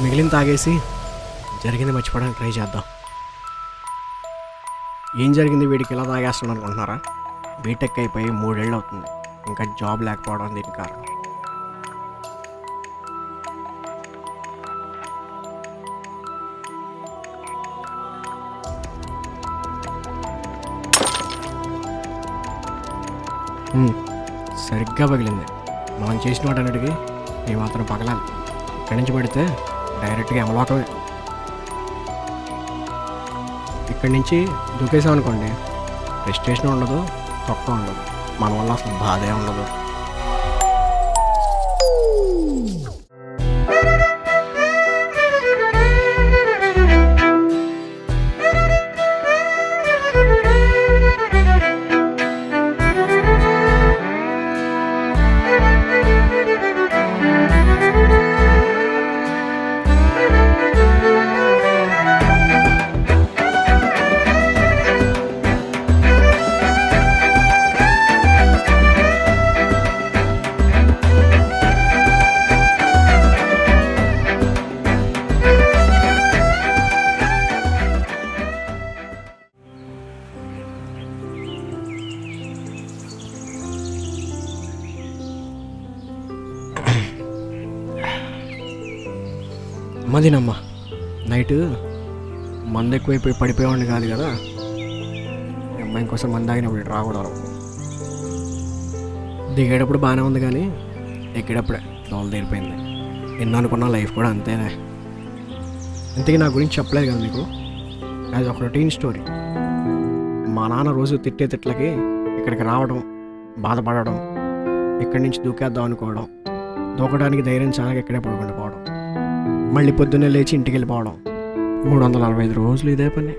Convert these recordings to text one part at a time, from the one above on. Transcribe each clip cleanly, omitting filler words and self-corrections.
మిగిలిన తాగేసి జరిగింది మర్చిపోవడానికి ట్రై చేద్దాం. ఏం జరిగింది, వీడికి ఇలా తాగేస్తున్నాడు అనుకుంటున్నారా? బీటెక్ అయిపోయి 3 ఏళ్ళు అవుతుంది, ఇంకా జాబ్ లేకపోవడం దీనికి కారణం. సరిగ్గా పగిలింది. మనం చేసిన వాటన్నిటికీ ఏమాత్రం పగలాలి. ఇక్కడి నుంచి పడితే డైరెక్ట్గా యమలోకమే. ఇక్కడి నుంచి దూకేసామనుకోండి, ప్రెస్టేషన్ ఉండదు, తొక్క ఉండదు, మన వల్ల అసలు బాధే ఉండదు. అమ్మదినమ్మా, నైట్ మందు ఎక్కువైపోయి పడిపోయేవాడిని కాదు కదా. అమ్మాయి కోసం మంది ఆగినప్పుడు రాకూడదు. దిగేటప్పుడు బాగానే ఉంది కానీ ఎక్కేటప్పుడే దోల తీరిపోయింది. ఎన్నో అనుకున్న లైఫ్ కూడా అంతేనే. ఇంతకీ నా గురించి చెప్పలేదు కదా మీకు. అది ఒక రొటీన్ స్టోరీ. మా నాన్న రోజు తిట్టే తిట్లకి ఇక్కడికి రావడం, బాధపడడం, ఇక్కడి నుంచి దూకేద్దాం అనుకోవడం, దూకడానికి ధైర్యం చాలా ఇక్కడే పడుకుంటూ పోవడం, మళ్ళీ పొద్దున్నే లేచి ఇంటికి వెళ్ళిపోవడం. 365 రోజులు ఇదే పని.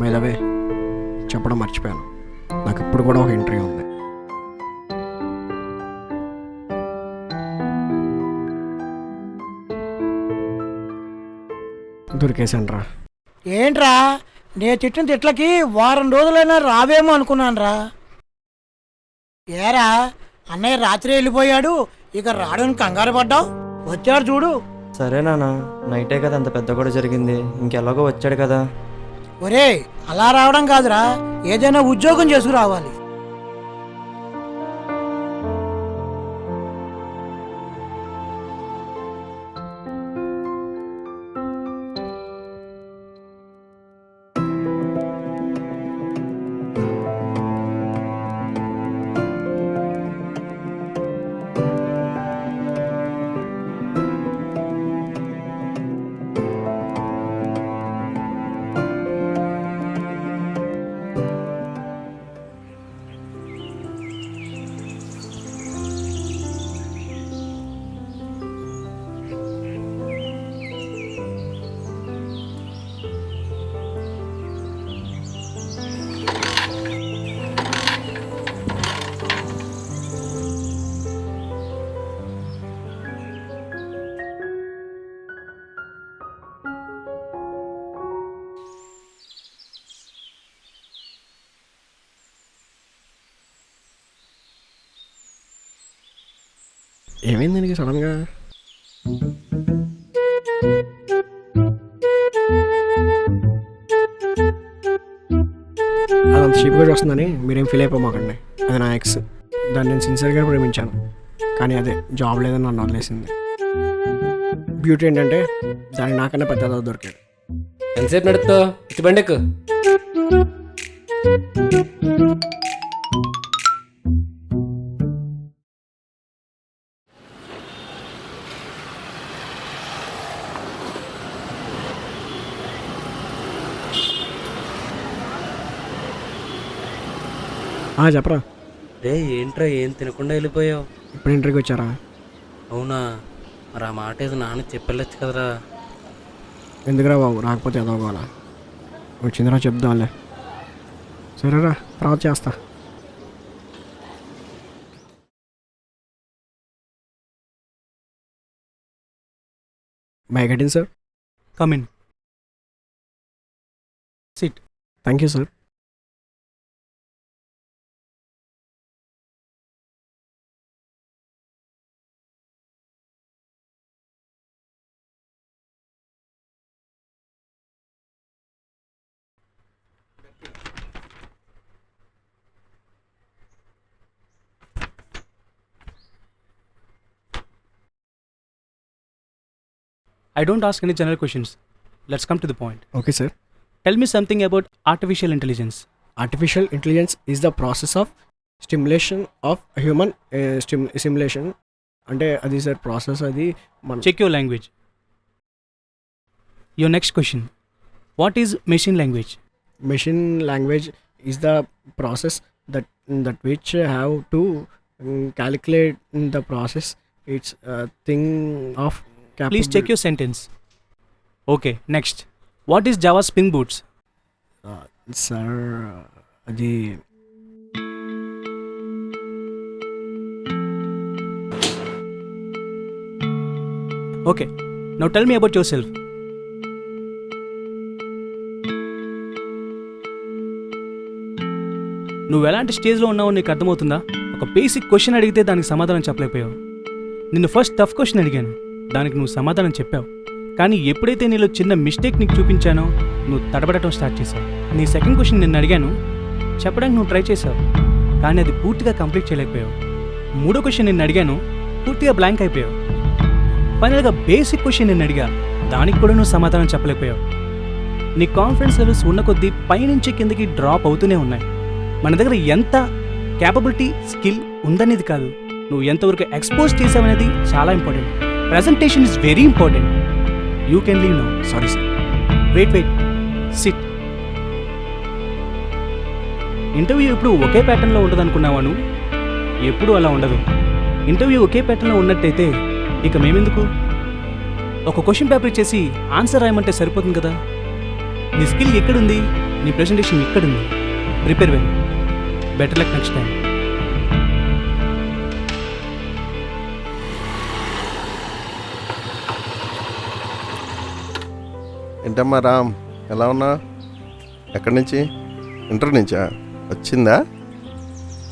బై ద వే చెప్పడం మర్చిపోయాను, నాకు ఇప్పుడు కూడా ఒక ఇంటర్వ్యూ ఉంది. దొరికేశాను రా. ఏంట్రా, నేను తిట్టిన తిట్లకి వారం రోజులైనా రావేమో అనుకున్నాను రా. ఏరా, అన్నయ్య రాత్రి వెళ్ళిపోయాడు, ఇక రావడానికి కంగారు పడ్డావు. వచ్చాడు చూడు. సరే నాన్న, నైటే కదా అంత పెద్ద కూడా జరిగింది, ఇంకెలాగో వచ్చాడు కదా. ఒరే, అలా రావడం కాదురా, ఏదైనా ఉద్యోగం చేసుకురావాలి. ఏమైంది నీకు సడన్గా? అదంత చీప్గా చూస్తుందని మీరేం ఫీల్ అయిపోమాకండి. అది నా ఎక్స్. దాన్ని నేను సిన్సియర్గా ప్రేమించాను, కానీ అదే జాబ్ లేదని నన్ను వదిలేసింది. బ్యూటీ ఏంటంటే దానికి నాకన్నా పెద్ద దొరికాడు. ఎంతసేపు నడుపుతావు? ఇటు బండెక్కు. చెప్పరా. రే, ఏంట్రా ఏం తినకుండా వెళ్ళిపోయావు? ఇప్పుడు ఇంటర్వ్యూకి వచ్చారా? అవునా, మరి ఆ మాట ఏదో నాన్న చెప్పెళ్ళచ్చు కదరా. ఎందుకురా బాబు, రాకపోతే ఎదవగోలా. వచ్చిందిరా చెప్దాంలే. సరేరా, తర్వాత చేస్తా. My get in sir. Come in. SIT. Thank you sir. I don't ask any general questions. Let's come to the point. Okay sir. Tell me something about artificial intelligence. Artificial intelligence is the process of stimulation of human stimulation. అంటే అది sir process అది మన Check your language. Your next question. What is machine language? machine language is the process that which have to calculate the process. It's a thing of Please check your sentence. Okay, next. What is Java Spring Boots? sir అది Okay, now tell me about yourself. నువ్వు ఎలాంటి స్టేజ్లో ఉన్నావో నీకు అర్థమవుతుందా? ఒక basic question అడిగితే దానికి సమాధానం చెప్పలేకపోయావు. నిన్ను ఫస్ట్ టఫ్ క్వశ్చన్ అడిగాను, దానికి నువ్వు సమాధానం చెప్పావు. కానీ ఎప్పుడైతే నీలో చిన్న మిస్టేక్ నీకు చూపించానో నువ్వు తడబడటం స్టార్ట్ చేసావు. నీ సెకండ్ క్వశ్చన్ నిన్ను అడిగాను, చెప్పడానికి నువ్వు ట్రై చేసావు, కానీ అది పూర్తిగా కంప్లీట్ చేయలేకపోయావు. మూడో క్వశ్చన్ నిన్ను అడిగాను, పూర్తిగా బ్లాంక్ అయిపోయావు. ఫైనల్గా బేసిక్ క్వశ్చన్ నిన్ను అడిగా, దానికి కూడా నువ్వు సమాధానం చెప్పలేకపోయావు. నీ కాన్ఫిడెన్స్ లెవెల్స్ ఉన్న కొద్దీ పైనుంచి కిందకి డ్రాప్ అవుతూనే ఉన్నాయి. మన దగ్గర ఎంత క్యాపబిలిటీ స్కిల్ ఉందనేది కాదు, నువ్వు ఎంతవరకు ఎక్స్పోజ్ చేసావనేది చాలా important. Presentation is very important. You can leave now. Sorry sir. Wait sit. Interview ఎప్పుడు ఒకే ప్యాటర్న్లో ఉండదు అనుకున్నావా నువ్వు? ఎప్పుడూ అలా ఉండదు. ఇంటర్వ్యూ ఒకే ప్యాటర్న్లో ఉన్నట్టయితే ఇక మేమెందుకు? ఒక క్వశ్చన్ పేపర్ ఇచ్చేసి ఆన్సర్ రాయమంటే సరిపోతుంది కదా. నీ స్కిల్ ఎక్కడుంది, నీ ప్రెజెంటేషన్ ఎక్కడుంది? Prepare well. Better luck next time. ఏంటమ్మా రామ్, ఎలా ఉన్నా? ఎక్కడి నుంచి? ఇంటర్ నుంచా? వచ్చిందా?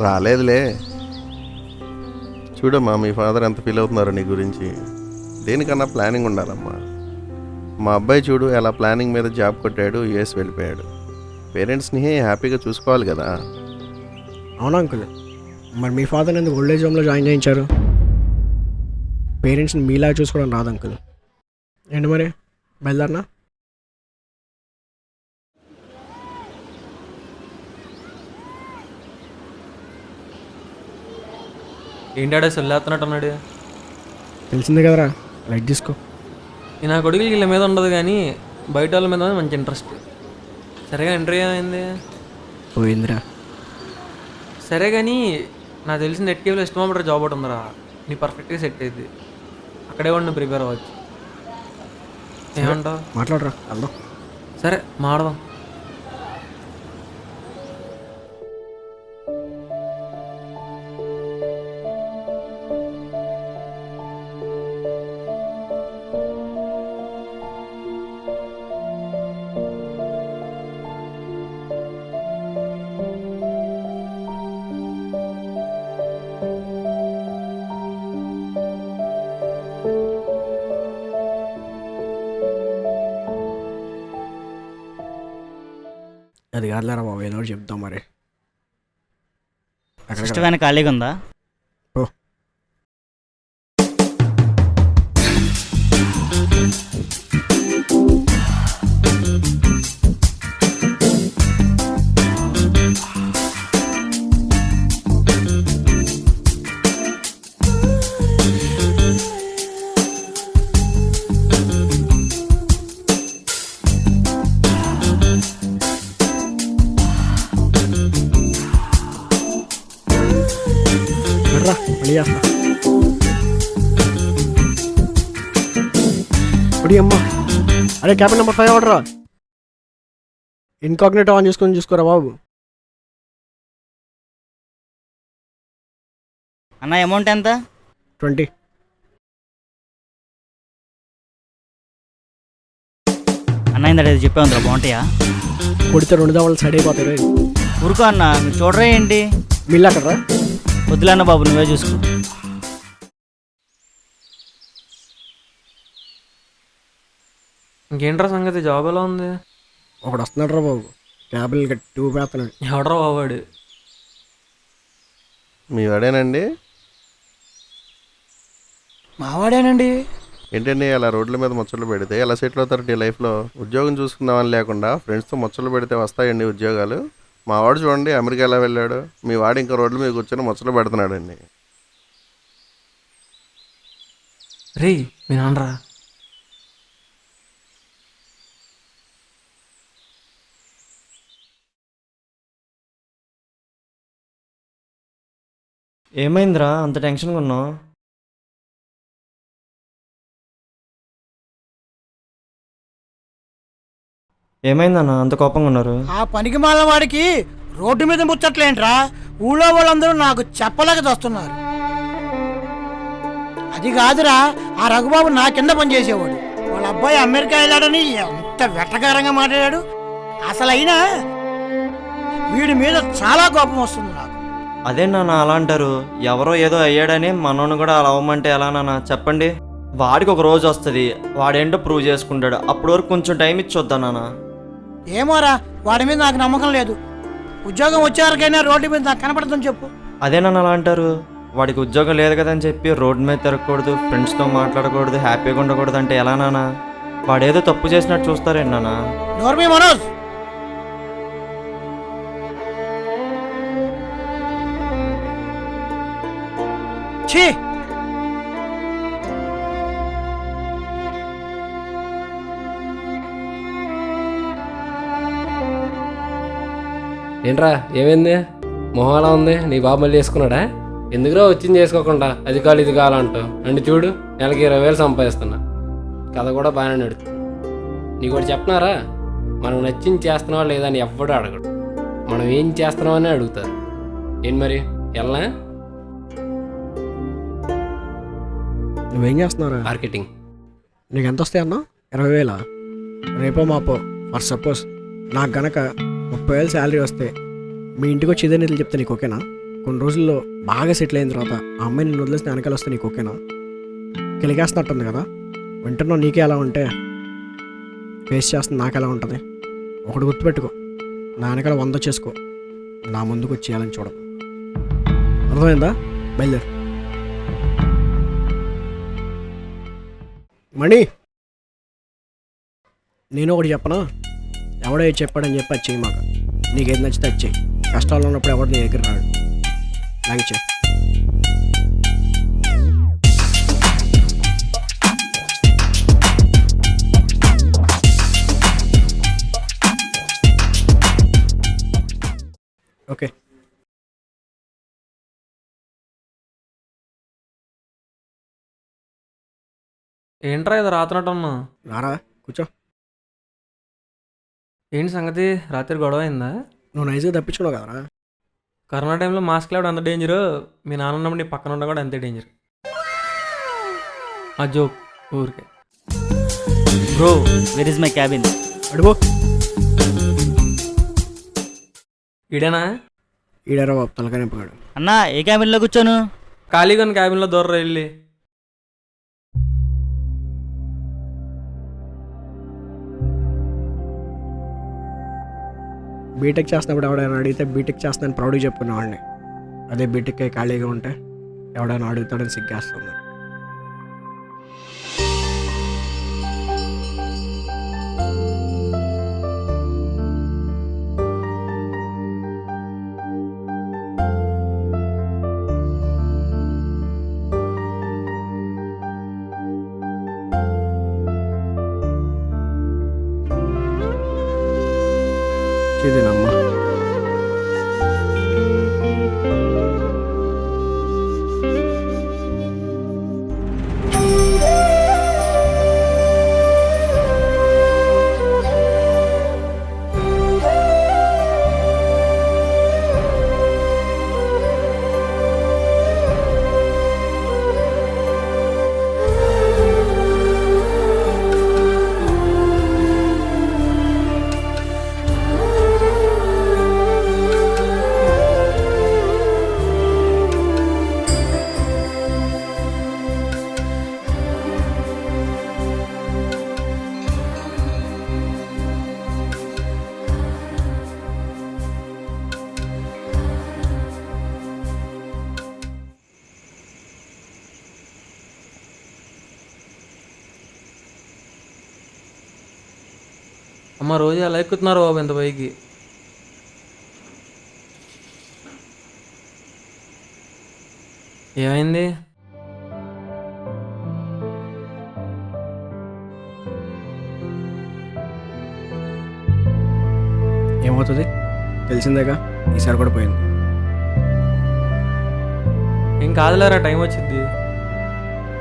రాలేదులే. చూడమ్మా, మీ ఫాదర్ ఎంత ఫీల్ అవుతున్నారో నీ గురించి. దేనికన్నా ప్లానింగ్ ఉండాలమ్మా. మా అబ్బాయి చూడు ఎలా ప్లానింగ్ మీద జాబ్ కొట్టాడు, యూఎస్ వెళ్ళిపోయాడు. పేరెంట్స్ని హ్యాపీగా చూసుకోవాలి కదా. అవునా అంకుల్? మరి మీ ఫాదర్ ఎందుకు ఓల్డ్ ఏజ్ హోమ్లో జాయిన్ చేయించారు? పేరెంట్స్ని మీలా చూసుకోవడం రాదు అంకుల్. ఏంటి మరి బయలుదేరినా? ఏంటాడే సొల్లేస్తున్నట్టు అన్నాడు. తెలిసిందే కదరా, లైట్ తీసుకో. నా కొడుకులకి వీళ్ళ మీద ఉండదు కానీ బయట వాళ్ళ మీద మంచి ఇంట్రెస్ట్. సరేగా ఇంటర్వ్యూ ఏమైంది? పోయిందిరా. సరే కానీ నాకు తెలిసిన నెట్ కేవలం ఇష్టం జాబ్ ఒకటి ఉందిరా, నీ పర్ఫెక్ట్గా సెట్ అయ్యింది. అక్కడే ఉండి నువ్వు ప్రిపేర్ అవ్వచ్చు. ఏమంటావు? మాట్లాడరా, వెళ్దాం. సరే మాడదాం. అది కాదులేరా బాబు, ఏదో ఒకటి చెప్తాం మరి. ఇష్టమైన ఖాళీగా ఉందా? ఓ మళ్ళీ చేస్తా. ఇప్పుడు అమ్మా, అరే క్యాబిన్ నెంబర్ 5 ఆర్డరా. ఇన్కాగ్నేటో ఆన్ చేసుకొని చూసుకోరా బాబు. అన్న అమౌంట్ ఎంత? 20. అన్న ఇందా చెప్పాను బాగుంటాయా? కొడితే 2 దవలు సైడ్ అయిపోతాయి రే. ఊరుకో అన్న, మీరు చూడరా ఏంటి? మిల్లు అక్కడరా. వద్దులన్న బాబు, నువ్వే చూసుకో. ఇంకేంట్రా సంగతి? జాబ్ ఎలా ఉంది? ఒకడు వస్తున్నాడు రా బాబు. క్యాబిల్ గట్టి ఊపేస్తున్నాడు. ఎవడరా బావాడు? మీ వాడేనండి? మావాడేనండి. ఏంటండి అలా రోడ్ల మీద ముచ్చట్లు పెడితే ఎలా సెటిల్ అవుతారండి లైఫ్లో? ఉద్యోగం చూసుకుందామని లేకుండా ఫ్రెండ్స్తో ముచ్చట్లు పెడితే వస్తాయండి ఉద్యోగాలు? మా వాడు చూడండి అమెరికా ఎలా వెళ్ళాడు, మీ వాడు ఇంకా రోడ్ల మీద కూర్చొని ముచ్చట్లు పెడుతున్నాడండి. రే మీ నాన్నరా. ఏమైందిరా అంత టెన్షన్గా ఉన్నావు? ఏమైందన్న అంత కోపంగా ఉన్నారు? ఆ పనికి మాల వాడికి రోడ్డు మీద ముచ్చట్లేంట్రా, ఊళ్ళో వాళ్ళందరూ నాకు చెప్పలేక వస్తున్నారు. అది కాదురా, ఆ రఘుబాబు నా కింద పనిచేసేవాడు. వాళ్ళ అబ్బాయి అమెరికా వెళ్ళాడని ఎంత వెట్టకారంగా మాట్లాడాడు. అసలైనా వీడి మీద చాలా కోపం వస్తుంది నాకు. అదే నాన్న అలా అంటారు. ఎవరో ఏదో అయ్యాడని మనోని కూడా అలా అవ్వమంటే ఎలా నాన్న చెప్పండి? వాడికి ఒక రోజు వస్తుంది, వాడేంటో ప్రూవ్ చేసుకుంటాడు. అప్పటి వరకు కొంచెం టైం ఇచ్చి వద్దా నాన్న? ఏమోరా, వాడి మీద నాకు నమ్మకం లేదు. ఉద్యోగం వచ్చేవరకైనా రోడ్డు మీద నాకు కనపడదని చెప్పు. అదే నాన్న అలా అంటారు. వాడికి ఉద్యోగం లేదు కదని చెప్పి రోడ్డు మీద తిరగకూడదు, ఫ్రెండ్స్తో మాట్లాడకూడదు, హ్యాపీగా ఉండకూడదు అంటే ఎలా నాన్న? వాడేదో తప్పు చేసినట్టు చూస్తారేంటి నాన్న? నోర్మి మనోజ్, ఛీ! ఏంట్రా ఏమైంది? మొహం అలా ఉంది? నీ బాబు మళ్ళీ చేసుకున్నాడా? ఎందుకురా వచ్చింది చేసుకోకుండా అది కాదు ఇది కావాలంటావు? అండి చూడు, నెలకి 20,000 సంపాదిస్తున్నా, కథ కూడా బాగానే నడుతుంది. నీకు ఒకటి చెప్పనారా, మనం నచ్చింది చేస్తున్నావా లేదా అని ఎవ్వడూ అడగడు, మనం ఏం చేస్తున్నామని అడుగుతారు. ఏంటి మరి వెళ్ళనా? నువ్వేం చేస్తున్నావురా? మార్కెటింగ్. నీకు ఎంత వస్తాయి అన్నా? 20,000? రేపో మాపో ఫర్ సపోజ్ నాకు గనక 30,000 శాలరీ వస్తే మీ ఇంటికి వచ్చి ఇదే నీళ్ళు చెప్తే నీకు ఓకేనా? కొన్ని రోజుల్లో బాగా సెటిల్ అయిన తర్వాత ఆ అమ్మాయి నేను వదిలేసిన వెనకాల వస్తే నీకు ఓకేనా? కిలిగేస్తున్నట్టుంది కదా వింటున్నావు. నీకే ఎలా ఉంటే ఫేస్ చేస్తుంది నాకు ఎలా ఉంటుంది? ఒకటి గుర్తుపెట్టుకో, నా వెనకాల 100 చేసుకో, నా ముందుకు వచ్చి చేయాలని చూడదు. అర్థమైందా? బయలుదేరు. మణి, నేను ఒకటి చెప్పనా? ఎవడో ఏది చెప్పాడని చెప్పి అది చెయ్యి. మాకు నీకేది నచ్చితే అది చెయ్యి. కష్టాల్లో ఉన్నప్పుడు ఎవడు నీ దగ్గర రాడు. నాకు చెయ్యి. ఓకే. ఏంట్రా ఇది రాత్రినట్టున్నా? రారా కూర్చో. ఏంటి సంగతి? రాత్రి గొడవ అయిందా? నువ్వు నైస్గా తప్పించుకున్నావు కదరా. కరోనా టైంలో మాస్క్ లేవడం అంత డేంజరు, మీ నాన్న ఉన్నప్పుడు నీ పక్కన ఉండడం కూడా అంతే డేంజర్. ఆ జోక్ ఊరికే. Bro where is my cabin? అడుగు. ఈడేనా? ఈడారా బాబు తలకాయ నింపగాడు. అన్నా ఏ క్యాబిన్లో కూర్చోను? ఖాళీగా ఉన్న క్యాబిన్లో దూరం వెళ్ళి. బీటెక్ చేస్తున్నప్పుడు ఎవడైనా అడిగితే బీటెక్ చేస్తానని ప్రౌడ్గా చెప్పుకునేవాడిని. అదే బీటెక్ ఖాళీగా ఉంటే ఎవడైనా అడుగుతాడని సిగ్గేస్తుంది. ఇదేనమ్మా. అమ్మ రోజు ఎలా ఎక్కుతున్నారు బాబు ఇంత పైకి? ఏమైంది? ఏమవుతుంది తెలిసిందేగా, ఈసారి కూడా పోయింది. ఏం కాదులేరా, టైం వచ్చింది.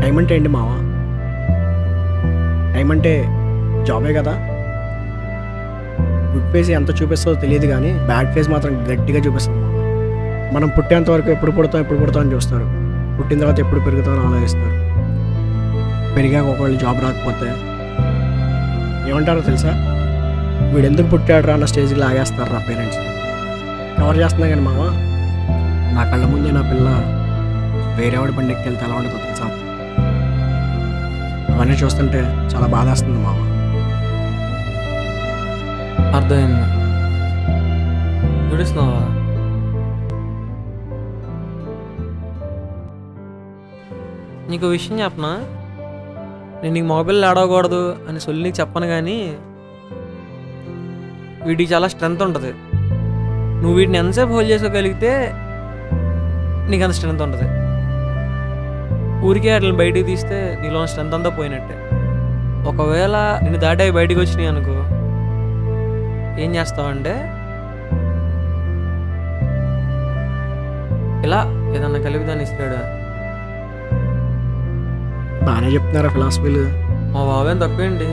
టైం అంటే ఏంటి మావా? టైం అంటే జాబే కదా. గుడ్ ఫేస్ ఎంత చూపిస్తుందో తెలియదు కానీ బ్యాడ్ ఫేస్ మాత్రం గట్టిగా చూపిస్తుంది మావా. మనం పుట్టేంత వరకు ఎప్పుడు పుడతాం అని చూస్తారు. పుట్టిన తర్వాత ఎప్పుడు పెరుగుతామని ఆలోచిస్తారు. పెరిగాక ఒకవేళ జాబ్ రాకపోతే ఏమంటారో తెలుసా? వీడు ఎందుకు పుట్టాడు అన్న స్టేజ్కి లాగేస్తారు నా పేరెంట్స్. కవర్ చేస్తున్నా కానీ మావా, నా కళ్ళ ముందే నా పిల్ల వేరేవాడి బండికి వెళ్తే ఎలా ఉండదో తెలుసా? అవన్నీ చూస్తుంటే చాలా బాధేస్తుంది మావా. అర్థమైంది. చూడిస్తున్నావా? నీకు విషయం చెప్పనా? నేను నీకు మొబైల్ ఆడకూడదు అని సొల్లి నీకు చెప్పను కానీ వీటికి చాలా స్ట్రెంత్ ఉంటుంది. నువ్వు వీటిని ఎంతసేపు హోల్డ్ చేసుకోగలిగితే నీకు అంత స్ట్రెంత్ ఉంటుంది. ఊరికే అట్లా బయటికి తీస్తే నీలో స్ట్రెంత్ అంతా పోయినట్టే. ఒకవేళ నిన్ను దాటి అవి బయటికి వచ్చినాయి అనుకో, ఏం చేస్తావంటే ఇలా ఏదన్నా కలిపి దాన్ని ఇస్తాడు. బాగానే చెప్తున్నారా ఫిలాసఫీలు? మా బాబేం తక్కువేంటి.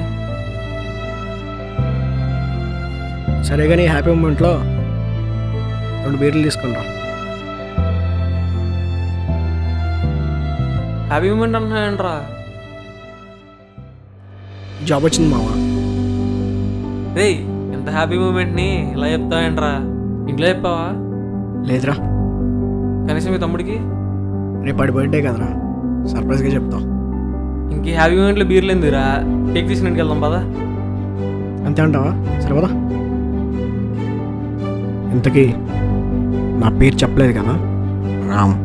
సరే కానీ హ్యాపీ మూమెంట్లో 2 బీర్లు తీసుకుని రా. Happy moment అంటున్నాయంట్రా? జాబ్ వచ్చింది మావా. రే, ఎంత హ్యాపీ మూమెంట్ని ఇలా చెప్తావేంట్రా? ఇంట్లో చెప్పావా? లేదురా, కనీసం మీ తమ్ముడికి? రేపు వాడి బర్త్డే కదరా, సర్ప్రైజ్గా చెప్తాం. ఇంక హ్యాపీ మూమెంట్లో బీర్లు ఎందుకురా? కేక్ తీసుకుని ఇంటికి వెళ్దాం పదా. అంతే అంటావా? సరే పదా. ఇంతకీ నా పేరు చెప్పలేదు కదా, రామ్.